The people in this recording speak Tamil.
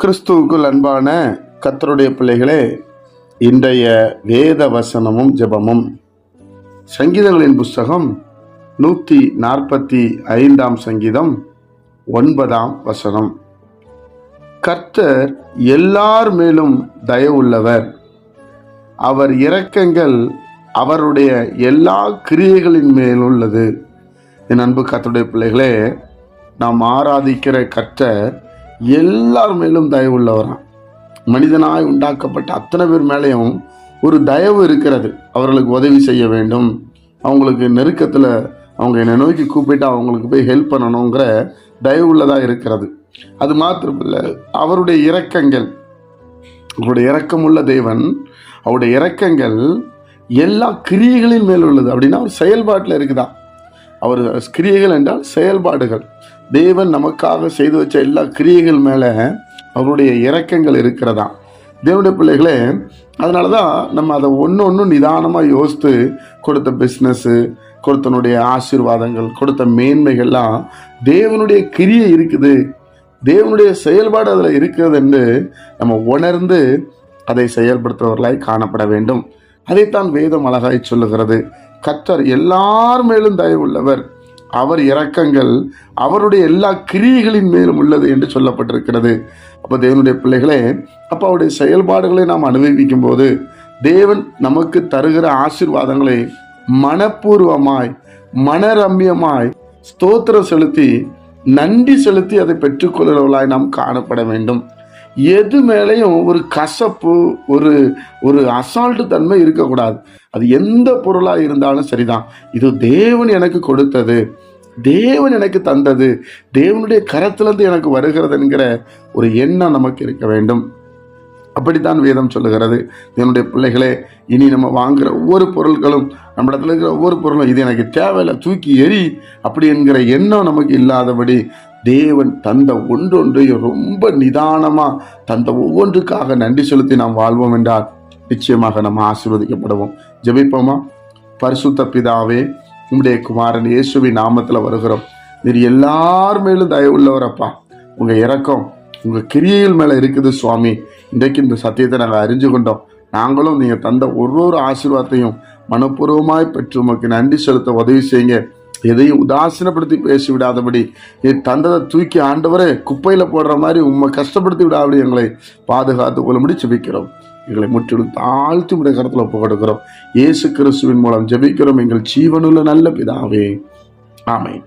கிறிஸ்துவுக்குள் அன்பான கர்த்தருடைய பிள்ளைகளே, இன்றைய வேத வசனமும் ஜெபமும் சங்கீதங்களின் புஸ்தகம் 145 சங்கீதம் 9 கர்த்தர் எல்லார் மேலும் தயவுள்ளவர், அவர் இரக்கங்கள் அவருடைய எல்லா கிரியைகளின் மேலுள்ளது. என் அன்பு கர்த்தருடைய பிள்ளைகளே, நாம் ஆராதிக்கிற கர்த்தர் எல்லார் மேலும் தயவு உள்ளவராம். மனிதனாய் உண்டாக்கப்பட்ட அத்தனை பேர் மேலேயும் ஒரு தயவு இருக்கிறது. அவர்களுக்கு உதவி செய்ய வேண்டும், அவங்களுக்கு நெருக்கத்தில் அவங்க என்னை நோக்கி கூப்பிட்டு அவங்களுக்கு போய் ஹெல்ப் பண்ணணுங்கிற தயவு உள்ளதாக இருக்கிறது. அது மாத்திரமில்லை, அவருடைய இரக்கங்கள், அவருடைய இரக்கமுள்ள தேவன், அவருடைய இரக்கங்கள் எல்லா கிரியைகளின் மேல் உள்ளது. அப்படின்னா அவர் செயல்பாட்டில் இருக்குதா. அவர் கிரியைகள் என்றால் செயல்பாடுகள். தேவன் நமக்காக செய்து வச்ச எல்லா கிரியைகள் மேலே அவருடைய இரக்கங்கள் இருக்கிறதா. தேவனுடைய பிள்ளைகளே, அதனால தான் நம்ம அதை ஒன்று நிதானமாக யோசித்து கொடுத்த பிஸ்னஸ்ஸு, கொடுத்தனுடைய ஆசீர்வாதங்கள், கொடுத்த மேன்மைகள்லாம் தேவனுடைய கிரியை இருக்குது, தேவனுடைய செயல்பாடு அதில் இருக்கிறது என்று நம்ம உணர்ந்து அதை செயல்படுத்துபவர்களாய் காணப்பட வேண்டும். அதைத்தான் வேதம் அழகாய் சொல்லுகிறது. கர்த்தர் எல்லார் மேலும் தயவுள்ளவர், அவர் இரக்கங்கள் அவருடைய எல்லா கிரியைகளின் மேலும் உள்ளது என்று சொல்லப்பட்டிருக்கிறது. அப்போ தேவனுடைய பிள்ளைகளே, அப்போ அவருடைய செயல்பாடுகளை நாம் அனுபவிக்கும் போது தேவன் நமக்கு தருகிற ஆசீர்வாதங்களை மனப்பூர்வமாய் மனரம்யமாய் ஸ்தோத்திரம் செலுத்தி நன்றி செலுத்தி அதை பெற்றுக்கொள்கிறவர்களாய் நாம் காணப்பட வேண்டும். எது மேலேயும் ஒரு கசப்பு, ஒரு அசால்ட்டு தன்மை இருக்கக்கூடாது. அது எந்த பொருளாக இருந்தாலும் சரிதான், இது தேவன் எனக்கு கொடுத்தது, தேவன் எனக்கு தந்தது, தேவனுடைய கரத்திலிருந்து எனக்கு வருகிறது என்கிற ஒரு எண்ணம் நமக்கு இருக்க வேண்டும். அப்படித்தான் வேதம் சொல்லுகிறது. என்னுடைய பிள்ளைகளே, இனி நம்ம வாங்குகிற ஒவ்வொரு பொருட்களும், நம்ம இடத்துல இருக்கிற ஒவ்வொரு பொருளும் இது எனக்கு தேவையில்லை, தூக்கி எறி அப்படி என்கிற எண்ணம் நமக்கு இல்லாதபடி தேவன் தந்த ஒன்றொன்றையும் ரொம்ப நிதானமாக தந்த ஒவ்வொன்றுக்காக நன்றி செலுத்தி நாம் வாழ்வோம் என்றால் நிச்சயமாக நம்ம ஆசீர்வதிக்கப்படுவோம். ஜெபிப்போமா? பரிசுத்த பிதாவே, உம்முடைய குமாரன் இயேசுவின் நாமத்தில் வருகிறோம். நீர் எல்லார் மேலும் தயவுள்ளவரப்பா. உங்கள் இரக்கம் உங்கள் கிரியைகள் மேலே இருக்குது சுவாமி. இன்றைக்கு இந்த சத்தியத்தை நாங்கள் அறிஞ்சு கொண்டோம். நாங்களும் நீங்கள் தந்த ஒரு ஆசீர்வாதத்தையும் மனப்பூர்வமாய் பெற்று உமக்கு நன்றி செலுத்த உதவி செய்யுங்க. எதையும் உதாசீனப்படுத்தி பேசிவிடாதபடி, தந்ததை தூக்கி ஆண்டவரே குப்பையில் போடுற மாதிரி உண்மை கஷ்டப்படுத்தி விடாதபடி எங்களை பாதுகாத்து கொள்ளும்படி ஜெபிக்கிறோம். எங்களை முற்றிலும் தாழ்த்தி உடைய கருத்தில் ஒப்பு கொடுக்கிறோம். இயேசு கிறிஸ்துவின் மூலம் ஜெபிக்கிறோம் எங்கள் ஜீவனுள்ள நல்ல பிதாவே. ஆமென்.